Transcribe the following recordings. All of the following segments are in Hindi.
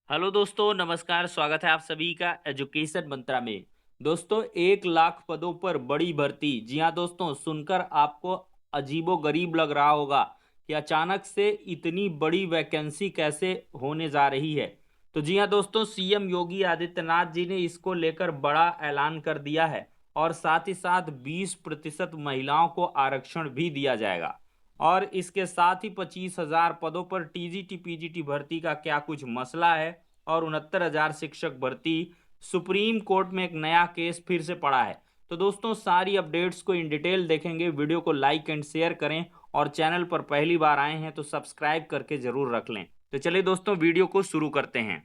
हेलो दोस्तों, नमस्कार। स्वागत है आप सभी का एजुकेशन मंत्रा में। दोस्तों, 1 लाख पदों पर बड़ी भर्ती। जी हाँ दोस्तों, सुनकर आपको अजीबो गरीब लग रहा होगा कि अचानक से इतनी बड़ी वैकेंसी कैसे होने जा रही है। तो जी हाँ दोस्तों, सीएम योगी आदित्यनाथ जी ने इसको लेकर बड़ा ऐलान कर दिया है और साथ ही साथ 20% महिलाओं को आरक्षण भी दिया जाएगा। और इसके साथ ही 25,000 पदों पर टीजीटी पीजीटी भर्ती का क्या कुछ मसला है और 69,000 शिक्षक भर्ती। सुप्रीम कोर्ट में एक नया केस फिर से पड़ा है। तो दोस्तों, सारी अपडेट्स को इन डिटेल देखेंगे। वीडियो को लाइक एंड शेयर करें और चैनल पर पहली बार आए हैं तो सब्सक्राइब करके जरूर रख लें। तो चलिए दोस्तों, वीडियो को शुरू करते हैं।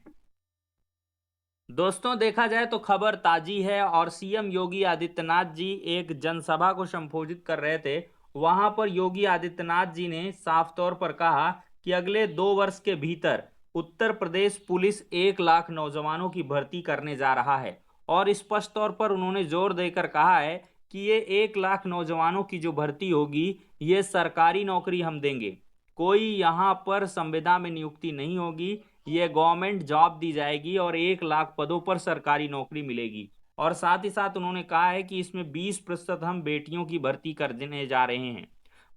दोस्तों, देखा जाए तो खबर ताजी है और सीएम योगी आदित्यनाथ जी एक जनसभा को संबोधित कर रहे थे। वहां पर योगी आदित्यनाथ जी ने साफ तौर पर कहा कि अगले 2 वर्ष के भीतर उत्तर प्रदेश पुलिस 1 लाख नौजवानों की भर्ती करने जा रहा है। और स्पष्ट तौर पर उन्होंने जोर देकर कहा है कि ये 1 लाख नौजवानों की जो भर्ती होगी, ये सरकारी नौकरी हम देंगे। कोई यहाँ पर संविदा में नियुक्ति नहीं होगी, ये गवर्नमेंट जॉब दी जाएगी और 1 लाख पदों पर सरकारी नौकरी मिलेगी। और साथ ही साथ उन्होंने कहा है कि इसमें 20% हम बेटियों की भर्ती कर देने जा रहे हैं।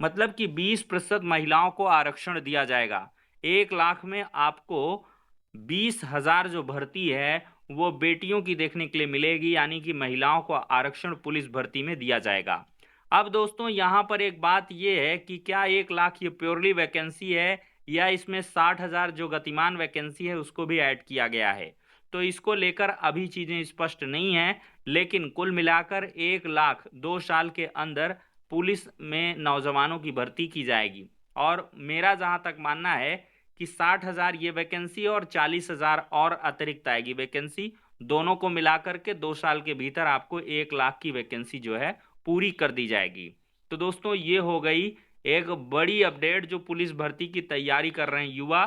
मतलब कि 20% महिलाओं को आरक्षण दिया जाएगा। 1 लाख में आपको 20,000 जो भर्ती है वो बेटियों की देखने के लिए मिलेगी, यानी कि महिलाओं को आरक्षण पुलिस भर्ती में दिया जाएगा। अब दोस्तों, यहाँ पर एक बात यह है कि क्या 1 लाख ये प्योरली वैकेंसी है या इसमें 60,000 जो गतिमान वैकेंसी है उसको भी ऐड किया गया है। तो इसको लेकर अभी चीजें स्पष्ट नहीं है, लेकिन कुल मिलाकर 1 लाख 2 साल के अंदर पुलिस में नौजवानों की भर्ती की जाएगी। और मेरा जहां तक मानना है कि 60,000 ये वैकेंसी और 40,000 और अतिरिक्त आएगी वैकेंसी, दोनों को मिलाकर के 2 साल के भीतर आपको 1 लाख की वैकेंसी जो है पूरी कर दी जाएगी। तो दोस्तों, ये हो गई एक बड़ी अपडेट जो पुलिस भर्ती की तैयारी कर रहे हैं युवा।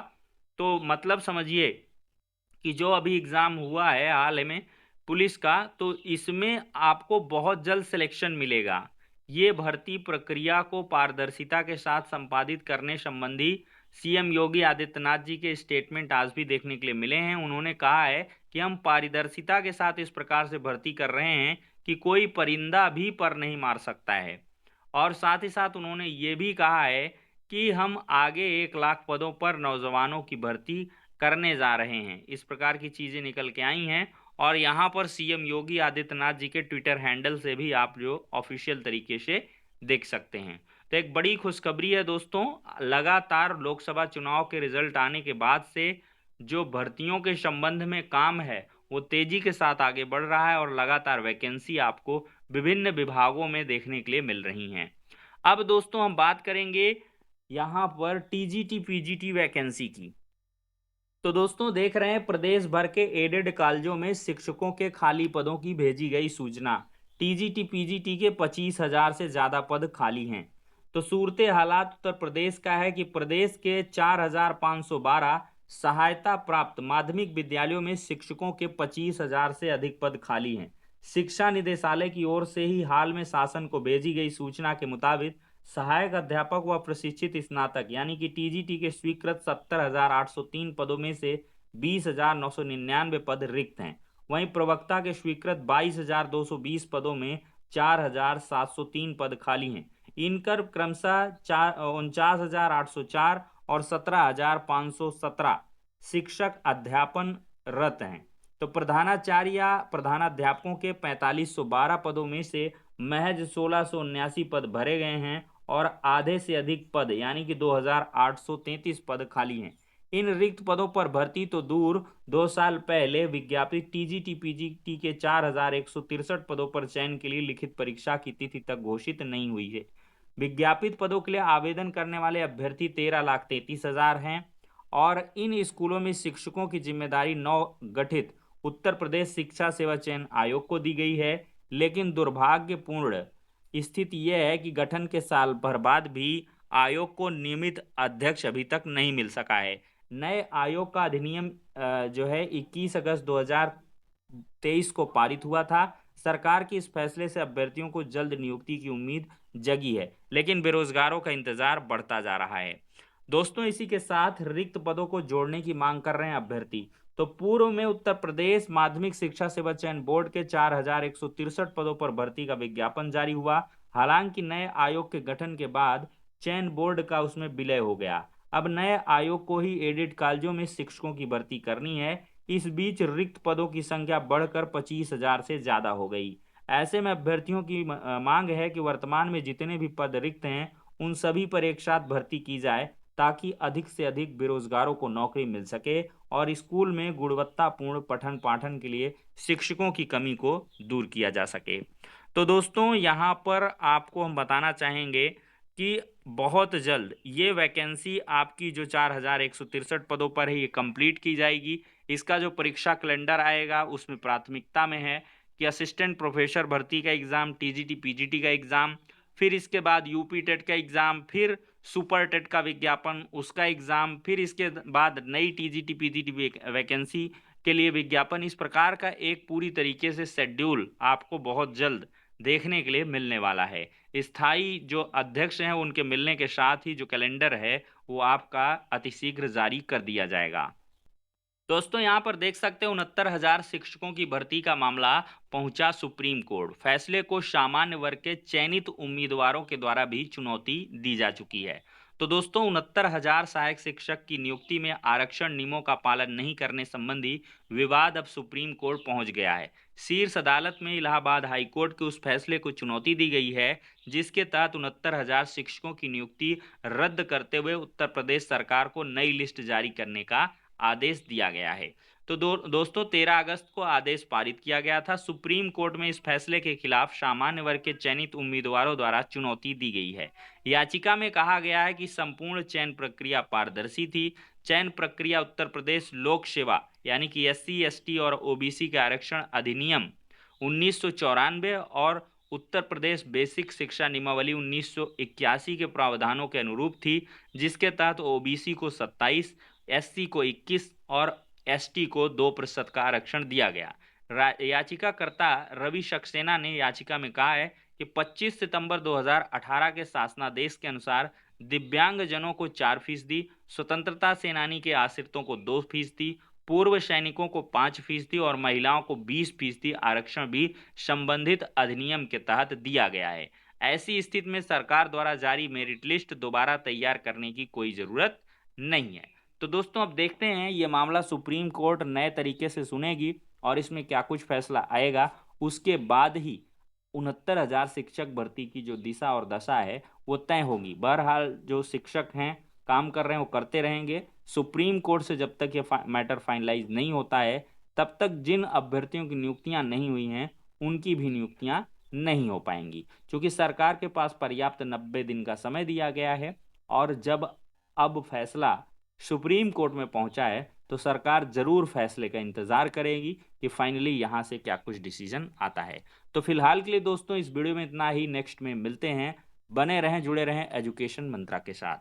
तो मतलब समझिए कि जो अभी एग्जाम हुआ है हाल में पुलिस का, तो इसमें आपको बहुत जल्द सिलेक्शन मिलेगा। ये भर्ती प्रक्रिया को पारदर्शिता के साथ संपादित करने संबंधी सीएम योगी आदित्यनाथ जी के स्टेटमेंट आज भी देखने के लिए मिले हैं। उन्होंने कहा है कि हम पारदर्शिता के साथ इस प्रकार से भर्ती कर रहे हैं कि कोई परिंदा भी पर नहीं मार सकता है। और साथ ही साथ उन्होंने ये भी कहा है कि हम आगे 1 लाख पदों पर नौजवानों की भर्ती करने जा रहे हैं। इस प्रकार की चीजें निकल के आई हैं और यहाँ पर सीएम योगी आदित्यनाथ जी के ट्विटर हैंडल से भी आप जो ऑफिशियल तरीके से देख सकते हैं। तो एक बड़ी खुशखबरी है दोस्तों। लगातार लोकसभा चुनाव के रिजल्ट आने के बाद से जो भर्तियों के संबंध में काम है वो तेजी के साथ आगे बढ़ रहा है और लगातार वैकेंसी आपको विभिन्न विभागों में देखने के लिए मिल रही हैं। अब दोस्तों, हम बात करेंगे यहाँ पर टीजीटी पीजीटी वैकेंसी की। तो दोस्तों, देख रहे हैं प्रदेश भर के एडेड कॉलेजों में शिक्षकों के खाली पदों की भेजी गई सूचना। टीजीटी पीजीटी के 25,000 से ज्यादा पद खाली हैं। तो सूरत हालात उत्तर प्रदेश का है कि प्रदेश के 4,512 सहायता प्राप्त माध्यमिक विद्यालयों में शिक्षकों के 25,000 से अधिक पद खाली हैं। शिक्षा निदेशालय की ओर से ही हाल में शासन को भेजी गई सूचना के मुताबिक सहायक अध्यापक व प्रशिक्षित स्नातक यानी कि टीजीटी के स्वीकृत 70,803 पदों में से 20,999 पद रिक्त हैं। वहीं प्रवक्ता के स्वीकृत 22,220 पदों में 4,703 पद खाली हैं। इनकर क्रमशः 49,804 और 17,517 शिक्षक अध्यापनरत हैं। तो प्रधानाचार्य या प्रधानाध्यापकों के 4,512 पदों में से महज 1,679 पद भरे गए हैं और आधे से अधिक पद यानी कि 2,833 पद खाली हैं। इन रिक्त पदों पर भर्ती तो दूर, 2 साल पहले विज्ञापित टीजीटी पीजीटी के 4,163 पदों पर चयन के लिए लिखित परीक्षा की तिथि तक घोषित नहीं हुई है। विज्ञापित पदों के लिए आवेदन करने वाले अभ्यर्थी 13,33,000 हैं और इन स्कूलों में शिक्षकों की जिम्मेदारी नव गठित उत्तर प्रदेश शिक्षा सेवा चयन आयोग को दी गई है। लेकिन दुर्भाग्यपूर्ण स्थिति यह है कि गठन के साल भर बाद भी आयोग को नियमित अध्यक्ष अभी तक नहीं मिल सका है। नए आयोग का अधिनियम जो है 21 अगस्त 2023 को पारित हुआ था। सरकार के इस फैसले से अभ्यर्थियों को जल्द नियुक्ति की उम्मीद जगी है, लेकिन बेरोजगारों का इंतजार बढ़ता जा रहा है। दोस्तों इसी के साथ रिक्त पदों को जोड़ने की मांग कर रहे हैं अभ्यर्थी। तो पूर्व में उत्तर प्रदेश माध्यमिक शिक्षा सेवा चयन बोर्ड के 4163 पदों पर भर्ती का विज्ञापन जारी हुआ। हालांकि नए आयोग के गठन के बाद चयन बोर्ड का उसमें विलय हो गया। अब नए आयोग को ही एडेड कॉलेजों में शिक्षकों की भर्ती करनी है। इस बीच रिक्त पदों की संख्या बढ़कर 25,000 से ज्यादा हो गई। ऐसे में अभ्यर्थियों की मांग है कि वर्तमान में जितने भी पद रिक्त हैं उन सभी पर एक साथ भर्ती की जाए, ताकि अधिक से अधिक बेरोजगारों को नौकरी मिल सके और स्कूल में गुणवत्तापूर्ण पठन पाठन के लिए शिक्षकों की कमी को दूर किया जा सके। तो दोस्तों यहाँ पर आपको हम बताना चाहेंगे कि बहुत जल्द ये वैकेंसी आपकी जो 4163 पदों पर है ये कंप्लीट की जाएगी। इसका जो परीक्षा कैलेंडर आएगा उसमें प्राथमिकता में है कि असिस्टेंट प्रोफेसर भर्ती का एग्ज़ाम, टीजीटी पीजीटी का एग्ज़ाम, फिर इसके बाद यूपी टेट का एग्ज़ाम, फिर सुपर टेट का विज्ञापन उसका एग्ज़ाम, फिर इसके बाद नई टीजीटी पीजीटी वैकेंसी के लिए विज्ञापन। इस प्रकार का एक पूरी तरीके से शेड्यूल आपको बहुत जल्द देखने के लिए मिलने वाला है। स्थायी जो अध्यक्ष हैं उनके मिलने के साथ ही जो कैलेंडर है वो आपका अतिशीघ्र जारी कर दिया जाएगा। दोस्तों यहाँ पर देख सकते हैं 69,000 शिक्षकों की भर्ती का मामला पहुंचा सुप्रीम कोर्ट। फैसले को सामान्य वर्ग के चयनित उम्मीदवारों के द्वारा भी चुनौती दी जा चुकी है। तो दोस्तों 69,000 सहायक शिक्षक की नियुक्ति में आरक्षण नियमों का पालन नहीं करने संबंधी विवाद अब सुप्रीम कोर्ट पहुंच गया है। शीर्ष अदालत में इलाहाबाद हाई कोर्ट के उस फैसले को चुनौती दी गई है जिसके तहत 69,000 शिक्षकों की नियुक्ति रद्द करते हुए उत्तर प्रदेश सरकार को नई लिस्ट जारी करने का आदेश दिया गया है। तो दोस्तों 13 अगस्त को आदेश पारित किया गया था। सुप्रीम कोर्ट में इस फैसले के खिलाफ सामान्य वर्ग के चयनित उम्मीदवारों द्वारा चुनौती दी गई है। याचिका में कहा गया है कि संपूर्ण चयन प्रक्रिया पारदर्शी थी। चयन प्रक्रिया उत्तर प्रदेश लोक सेवा यानी कि एससी एसटी और ओबीसी के आरक्षण अधिनियम 1994 और उत्तर प्रदेश बेसिक शिक्षा नियमावली 1981 के प्रावधानों के अनुरूप थी, जिसके तहत ओबीसी को 27, एससी को 21 और एसटी को 2% का आरक्षण दिया गया। याचिकाकर्ता रवि सक्सेना ने याचिका में कहा है कि 25 सितंबर 2018 के शासनादेश के अनुसार दिव्यांगजनों को 4%, स्वतंत्रता सेनानी के आश्रितों को 2%, पूर्व सैनिकों को 5% और महिलाओं को 20% आरक्षण भी संबंधित अधिनियम के तहत दिया गया है। ऐसी स्थिति में सरकार द्वारा जारी मेरिट लिस्ट दोबारा तैयार करने की कोई जरूरत नहीं है। तो दोस्तों अब देखते हैं ये मामला सुप्रीम कोर्ट नए तरीके से सुनेगी और इसमें क्या कुछ फैसला आएगा। उसके बाद ही 69,000 शिक्षक भर्ती की जो दिशा और दशा है वो तय होगी। बहरहाल जो शिक्षक हैं काम कर रहे हैं वो करते रहेंगे। सुप्रीम कोर्ट से जब तक ये मैटर फाइनलाइज नहीं होता है तब तक जिन अभ्यर्थियों की नियुक्तियां नहीं हुई हैं उनकी भी नियुक्तियां नहीं हो पाएंगी, क्योंकि सरकार के पास पर्याप्त 90 दिन का समय दिया गया है। और जब अब फैसला सुप्रीम कोर्ट में पहुंचा है तो सरकार जरूर फैसले का इंतजार करेगी कि फाइनली यहां से क्या कुछ डिसीजन आता है। तो फिलहाल के लिए दोस्तों इस वीडियो में इतना ही। नेक्स्ट में मिलते हैं। बने रहें, जुड़े रहें एजुकेशन मंत्रा के साथ।